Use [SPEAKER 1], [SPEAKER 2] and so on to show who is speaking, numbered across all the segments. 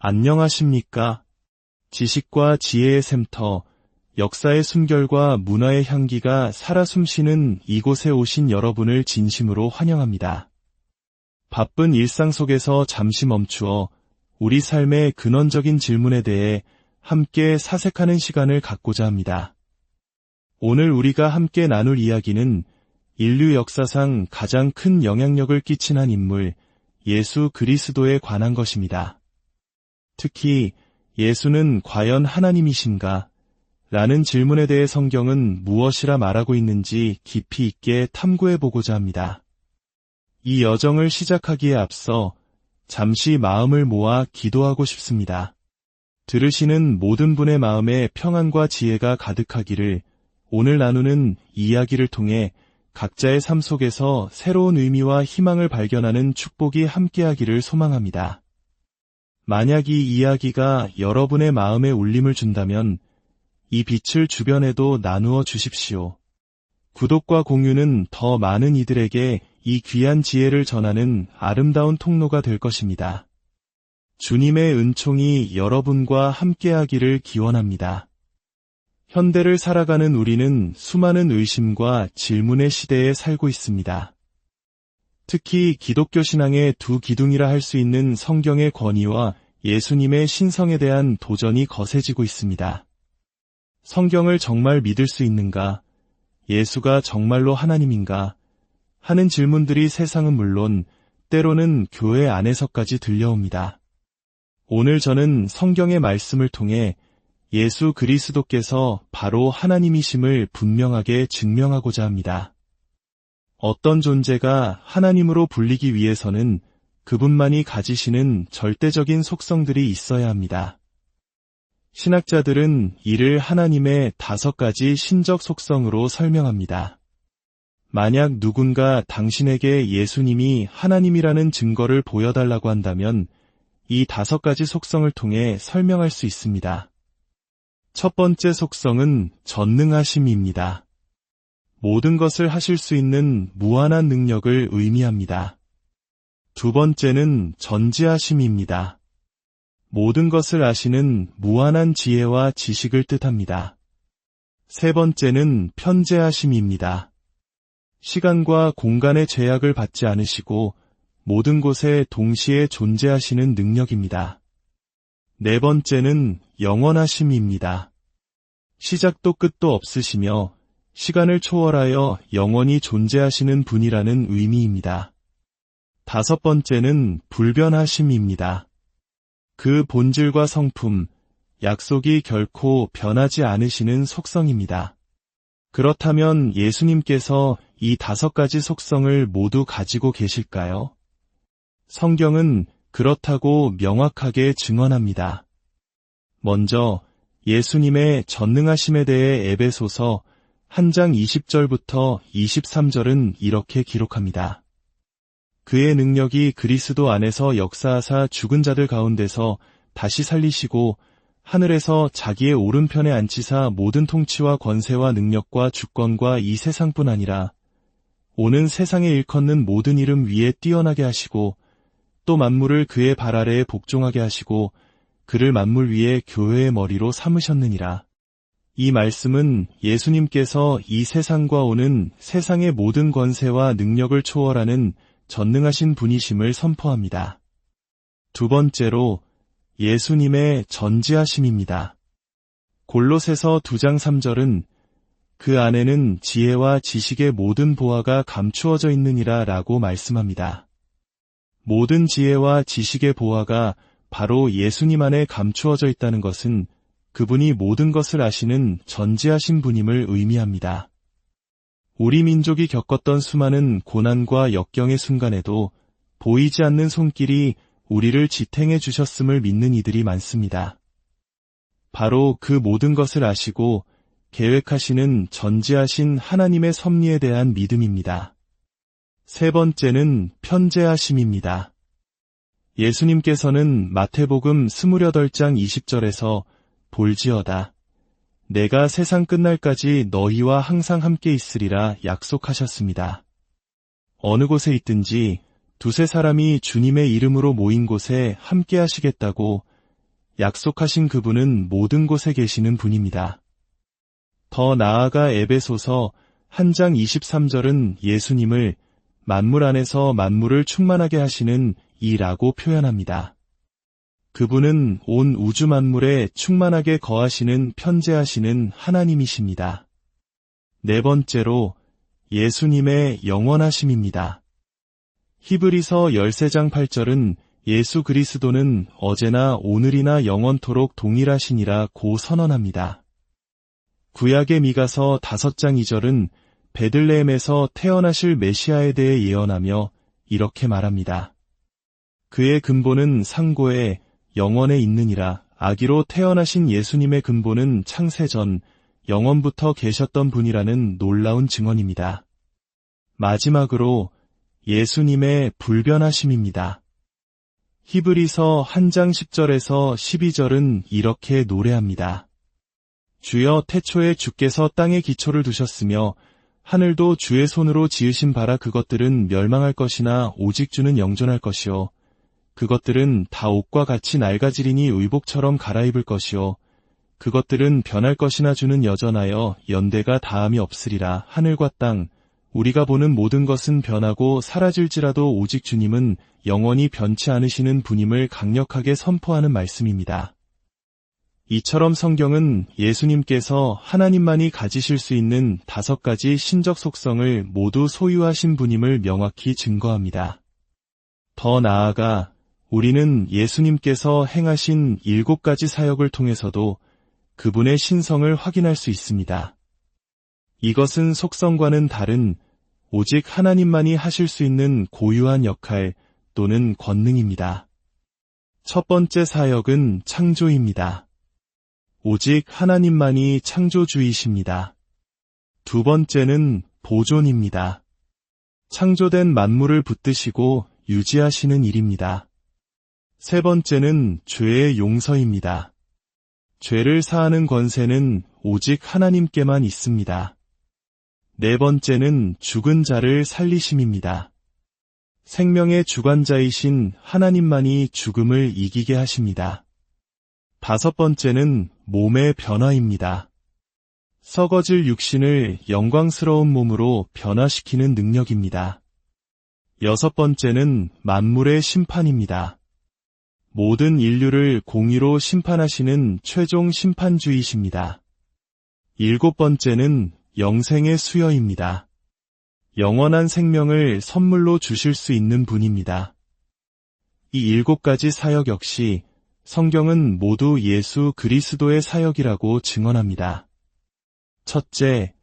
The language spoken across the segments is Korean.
[SPEAKER 1] 안녕하십니까? 지식과 지혜의 샘터, 역사의 숨결과 문화의 향기가 살아 숨쉬는 이곳에 오신 여러분을 진심으로 환영합니다. 바쁜 일상 속에서 잠시 멈추어 우리 삶의 근원적인 질문에 대해 함께 사색하는 시간을 갖고자 합니다. 오늘 우리가 함께 나눌 이야기는 인류 역사상 가장 큰 영향력을 끼친 한 인물, 예수 그리스도에 관한 것입니다. 특히 예수는 과연 하나님이신가? 라는 질문에 대해 성경은 무엇이라 말하고 있는지 깊이 있게 탐구해보고자 합니다. 이 여정을 시작하기에 앞서 잠시 마음을 모아 기도하고 싶습니다. 들으시는 모든 분의 마음에 평안과 지혜가 가득하기를 오늘 나누는 이야기를 통해 각자의 삶 속에서 새로운 의미와 희망을 발견하는 축복이 함께하기를 소망합니다. 만약 이 이야기가 여러분의 마음에 울림을 준다면 이 빛을 주변에도 나누어 주십시오. 구독과 공유는 더 많은 이들에게 이 귀한 지혜를 전하는 아름다운 통로가 될 것입니다. 주님의 은총이 여러분과 함께하기를 기원합니다. 현대를 살아가는 우리는 수많은 의심과 질문의 시대에 살고 있습니다. 특히 기독교 신앙의 두 기둥이라 할 수 있는 성경의 권위와 예수님의 신성에 대한 도전이 거세지고 있습니다. 성경을 정말 믿을 수 있는가? 예수가 정말로 하나님인가? 하는 질문들이 세상은 물론 때로는 교회 안에서까지 들려옵니다. 오늘 저는 성경의 말씀을 통해 예수 그리스도께서 바로 하나님이심을 분명하게 증명하고자 합니다. 어떤 존재가 하나님으로 불리기 위해서는 그분만이 가지시는 절대적인 속성들이 있어야 합니다. 신학자들은 이를 하나님의 5가지 신적 속성으로 설명합니다. 만약 누군가 당신에게 예수님이 하나님이라는 증거를 보여달라고 한다면 이 5가지 속성을 통해 설명할 수 있습니다. 첫 번째 속성은 전능하심입니다. 모든 것을 하실 수 있는 무한한 능력을 의미합니다. 두 번째는 전지하심입니다. 모든 것을 아시는 무한한 지혜와 지식을 뜻합니다. 세 번째는 편재하심입니다. 시간과 공간의 제약을 받지 않으시고 모든 곳에 동시에 존재하시는 능력입니다. 네 번째는 영원하심입니다. 시작도 끝도 없으시며 시간을 초월하여 영원히 존재하시는 분이라는 의미입니다. 5번째는 불변하심입니다. 그 본질과 성품, 약속이 결코 변하지 않으시는 속성입니다. 그렇다면 예수님께서 이 5가지 속성을 모두 가지고 계실까요? 성경은 그렇다고 명확하게 증언합니다. 먼저 예수님의 전능하심에 대해 에베소서 1장 20절부터 23절은 이렇게 기록합니다. 그의 능력이 그리스도 안에서 역사하사 죽은 자들 가운데서 다시 살리시고 하늘에서 자기의 오른편에 앉히사 모든 통치와 권세와 능력과 주권과 이 세상뿐 아니라 오는 세상에 일컫는 모든 이름 위에 뛰어나게 하시고 또 만물을 그의 발 아래에 복종하게 하시고 그를 만물 위에 교회의 머리로 삼으셨느니라. 이 말씀은 예수님께서 이 세상과 오는 세상의 모든 권세와 능력을 초월하는 전능하신 분이심을 선포합니다. 두 번째로 예수님의 전지하심입니다. 골로새서 2장 3절은 그 안에는 지혜와 지식의 모든 보화가 감추어져 있느니라 라고 말씀합니다. 모든 지혜와 지식의 보화가 바로 예수님 안에 감추어져 있다는 것은 그분이 모든 것을 아시는 전지하신 분임을 의미합니다. 우리 민족이 겪었던 수많은 고난과 역경의 순간에도 보이지 않는 손길이 우리를 지탱해 주셨음을 믿는 이들이 많습니다. 바로 그 모든 것을 아시고 계획하시는 전지하신 하나님의 섭리에 대한 믿음입니다. 세 번째는 편재하심입니다. 예수님께서는 마태복음 28장 20절에서 볼지어다. 내가 세상 끝날까지 너희와 항상 함께 있으리라 약속하셨습니다. 어느 곳에 있든지 두세 사람이 주님의 이름으로 모인 곳에 함께 하시겠다고 약속하신 그분은 모든 곳에 계시는 분입니다. 더 나아가 에베소서 1장 23절은 예수님을 만물 안에서 만물을 충만하게 하시는 이라고 표현합니다. 그분은 온 우주 만물에 충만하게 거하시는 편재하시는 하나님이십니다. 네 번째로 예수님의 영원하심입니다. 히브리서 13장 8절은 예수 그리스도는 어제나 오늘이나 영원토록 동일하시니라 고 선언합니다. 구약의 미가서 5장 2절은 베들레헴에서 태어나실 메시아에 대해 예언하며 이렇게 말합니다. 그의 근본은 상고에 영원에 있느니라. 아기로 태어나신 예수님의 근본은 창세전 영원부터 계셨던 분이라는 놀라운 증언입니다. 마지막으로 예수님의 불변하심입니다. 히브리서 1장 10절에서 12절은 이렇게 노래합니다. 주여 태초에 주께서 땅에 기초를 두셨으며 하늘도 주의 손으로 지으신 바라. 그것들은 멸망할 것이나 오직 주는 영존할 것이요 그것들은 다 옷과 같이 낡아지리니 의복처럼 갈아입을 것이요 그것들은 변할 것이나 주는 여전하여 연대가 다함이 없으리라. 하늘과 땅 우리가 보는 모든 것은 변하고 사라질지라도 오직 주님은 영원히 변치 않으시는 분임을 강력하게 선포하는 말씀입니다. 이처럼 성경은 예수님께서 하나님만이 가지실 수 있는 5가지 신적 속성을 모두 소유하신 분임을 명확히 증거합니다. 더 나아가 우리는 예수님께서 행하신 7가지 사역을 통해서도 그분의 신성을 확인할 수 있습니다. 이것은 속성과는 다른 오직 하나님만이 하실 수 있는 고유한 역할 또는 권능입니다. 첫 번째 사역은 창조입니다. 오직 하나님만이 창조주이십니다. 두 번째는 보존입니다. 창조된 만물을 붙드시고 유지하시는 일입니다. 세 번째는 죄의 용서입니다. 죄를 사하는 권세는 오직 하나님께만 있습니다. 네 번째는 죽은 자를 살리심입니다. 생명의 주관자이신 하나님만이 죽음을 이기게 하십니다. 다섯 번째는 몸의 변화입니다. 썩어질 육신을 영광스러운 몸으로 변화시키는 능력입니다. 여섯 번째는 만물의 심판입니다. 모든 인류를 공의로 심판하시는 최종 심판주이십니다. 일곱 번째는 영생의 수여입니다. 영원한 생명을 선물로 주실 수 있는 분입니다. 이 7가지 사역 역시 성경은 모두 예수 그리스도의 사역이라고 증언합니다. 첫째,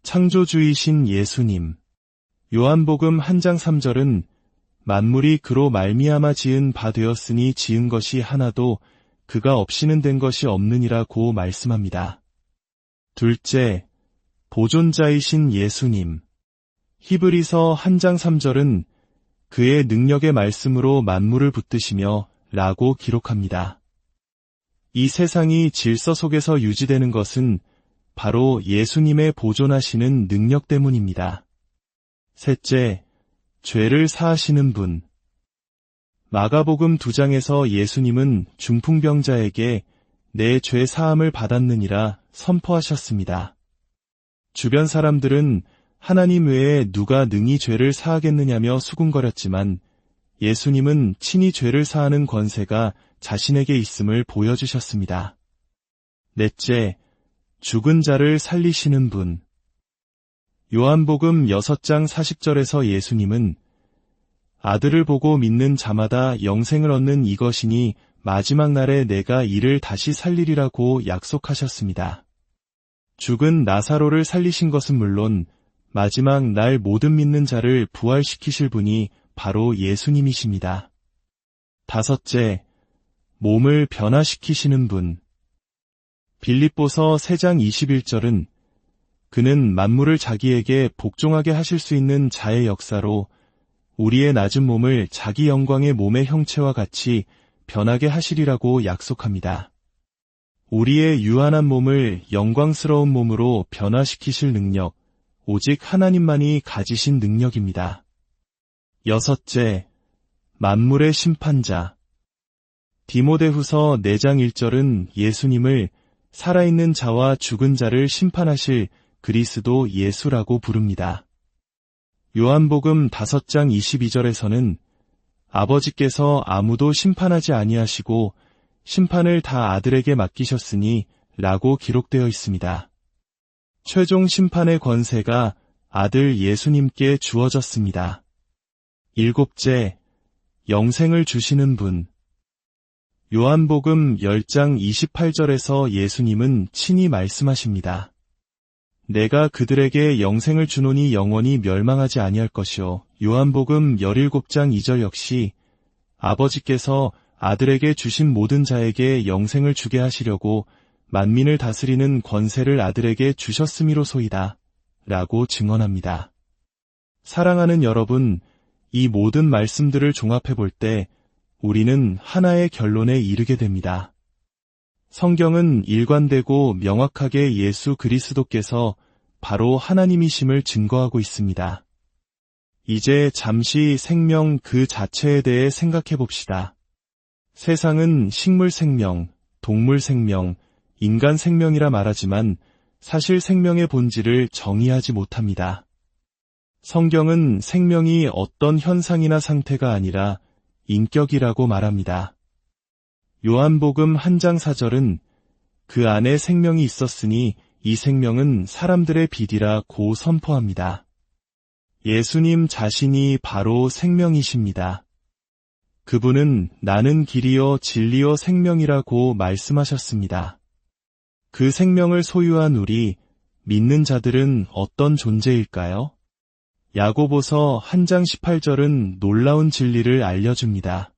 [SPEAKER 1] 창조주이신 예수님. 요한복음 1장 3절은 만물이 그로 말미암아 지은 바 되었으니 지은 것이 하나도 그가 없이는 된 것이 없느니라고 말씀합니다. 둘째, 보존자이신 예수님. 히브리서 1장 3절은 그의 능력의 말씀으로 만물을 붙드시며 라고 기록합니다. 이 세상이 질서 속에서 유지되는 것은 바로 예수님의 보존하시는 능력 때문입니다. 셋째, 죄를 사하시는 분. 마가복음 2장에서 예수님은 중풍병자에게 내 죄 사함을 받았느니라 선포하셨습니다. 주변 사람들은 하나님 외에 누가 능히 죄를 사하겠느냐며 수군거렸지만 예수님은 친히 죄를 사하는 권세가 자신에게 있음을 보여주셨습니다. 넷째, 죽은 자를 살리시는 분. 요한복음 6장 40절에서 예수님은 아들을 보고 믿는 자마다 영생을 얻는 이것이니 마지막 날에 내가 이를 다시 살리리라고 약속하셨습니다. 죽은 나사로를 살리신 것은 물론 마지막 날 모든 믿는 자를 부활시키실 분이 바로 예수님이십니다. 다섯째, 몸을 변화시키시는 분. 빌립보서 3장 21절은 그는 만물을 자기에게 복종하게 하실 수 있는 자의 역사로 우리의 낮은 몸을 자기 영광의 몸의 형체와 같이 변하게 하시리라고 약속합니다. 우리의 유한한 몸을 영광스러운 몸으로 변화시키실 능력, 오직 하나님만이 가지신 능력입니다. 여섯째, 만물의 심판자. 디모데후서 4장 1절은 예수님을 살아있는 자와 죽은 자를 심판하실 그리스도 예수라고 부릅니다. 요한복음 5장 22절에서는 아버지께서 아무도 심판하지 아니하시고 심판을 다 아들에게 맡기셨으니 라고 기록되어 있습니다. 최종 심판의 권세가 아들 예수님께 주어졌습니다. 7째, 영생을 주시는 분. 요한복음 10장 28절에서 예수님은 친히 말씀하십니다. 내가 그들에게 영생을 주노니 영원히 멸망하지 아니할 것이요. 요한복음 17장 2절 역시 아버지께서 아들에게 주신 모든 자에게 영생을 주게 하시려고 만민을 다스리는 권세를 아들에게 주셨음이로소이다. 라고 증언합니다. 사랑하는 여러분, 이 모든 말씀들을 종합해 볼 때 우리는 하나의 결론에 이르게 됩니다. 성경은 일관되고 명확하게 예수 그리스도께서 바로 하나님이심을 증거하고 있습니다. 이제 잠시 생명 그 자체에 대해 생각해 봅시다. 세상은 식물 생명, 동물 생명, 인간 생명이라 말하지만 사실 생명의 본질을 정의하지 못합니다. 성경은 생명이 어떤 현상이나 상태가 아니라 인격이라고 말합니다. 요한복음 1장 4절은 그 안에 생명이 있었으니 이 생명은 사람들의 빛이라 고 선포합니다. 예수님 자신이 바로 생명이십니다. 그분은 나는 길이요 진리요 생명이라고 말씀하셨습니다. 그 생명을 소유한 우리 믿는 자들은 어떤 존재일까요? 야고보서 1장 18절은 놀라운 진리를 알려줍니다.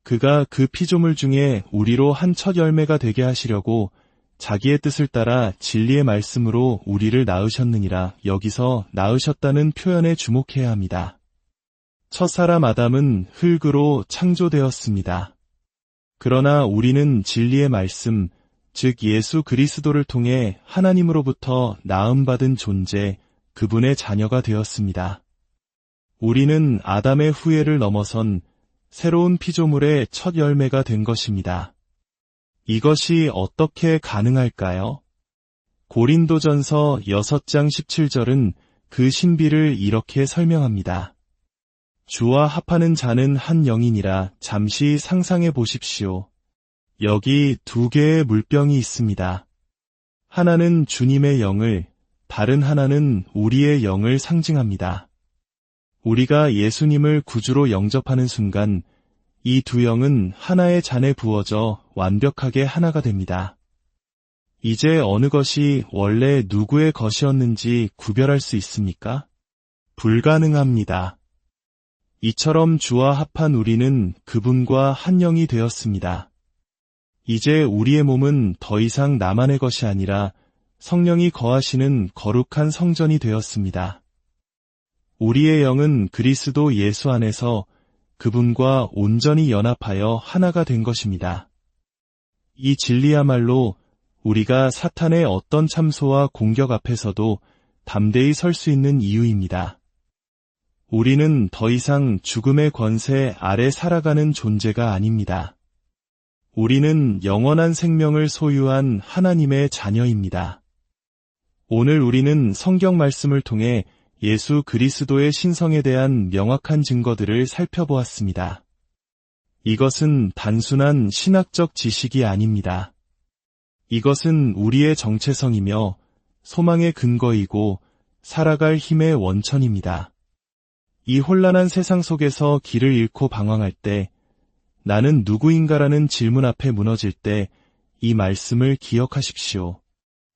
[SPEAKER 1] 그가 그 피조물 중에 우리로 한 첫 열매가 되게 하시려고 자기의 뜻을 따라 진리의 말씀으로 우리를 낳으셨느니라. 여기서 낳으셨다는 표현에 주목해야 합니다. 첫사람 아담은 흙으로 창조되었습니다. 그러나 우리는 진리의 말씀, 즉 예수 그리스도를 통해 하나님으로부터 낳음받은 존재, 그분의 자녀가 되었습니다. 우리는 아담의 후예를 넘어선 새로운 피조물의 첫 열매가 된 것입니다. 이것이 어떻게 가능할까요? 고린도전서 6장 17절은 그 신비를 이렇게 설명합니다. 주와 합하는 자는 한 영이니라. 잠시 상상해 보십시오. 여기 2개의 물병이 있습니다. 하나는 주님의 영을, 다른 하나는 우리의 영을 상징합니다. 우리가 예수님을 구주로 영접하는 순간 이 두 영은 하나의 잔에 부어져 완벽하게 하나가 됩니다. 이제 어느 것이 원래 누구의 것이었는지 구별할 수 있습니까? 불가능합니다. 이처럼 주와 합한 우리는 그분과 한 영이 되었습니다. 이제 우리의 몸은 더 이상 나만의 것이 아니라 성령이 거하시는 거룩한 성전이 되었습니다. 우리의 영은 그리스도 예수 안에서 그분과 온전히 연합하여 하나가 된 것입니다. 이 진리야말로 우리가 사탄의 어떤 참소와 공격 앞에서도 담대히 설 수 있는 이유입니다. 우리는 더 이상 죽음의 권세 아래 살아가는 존재가 아닙니다. 우리는 영원한 생명을 소유한 하나님의 자녀입니다. 오늘 우리는 성경 말씀을 통해 예수 그리스도의 신성에 대한 명확한 증거들을 살펴보았습니다. 이것은 단순한 신학적 지식이 아닙니다. 이것은 우리의 정체성이며 소망의 근거이고 살아갈 힘의 원천입니다. 이 혼란한 세상 속에서 길을 잃고 방황할 때, 나는 누구인가라는 질문 앞에 무너질 때 이 말씀을 기억하십시오.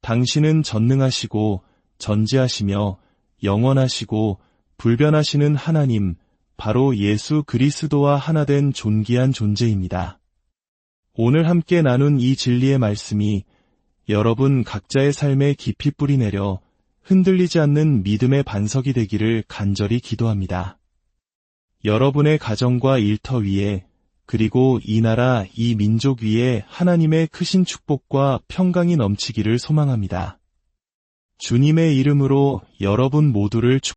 [SPEAKER 1] 당신은 전능하시고 전지하시며 영원하시고 불변하시는 하나님, 바로 예수 그리스도와 하나 된 존귀한 존재입니다. 오늘 함께 나눈 이 진리의 말씀이 여러분 각자의 삶에 깊이 뿌리내려 흔들리지 않는 믿음의 반석이 되기를 간절히 기도합니다. 여러분의 가정과 일터 위에, 그리고 이 나라, 이 민족 위에 하나님의 크신 축복과 평강이 넘치기를 소망합니다. 주님의 이름으로 여러분 모두를 축복합니다.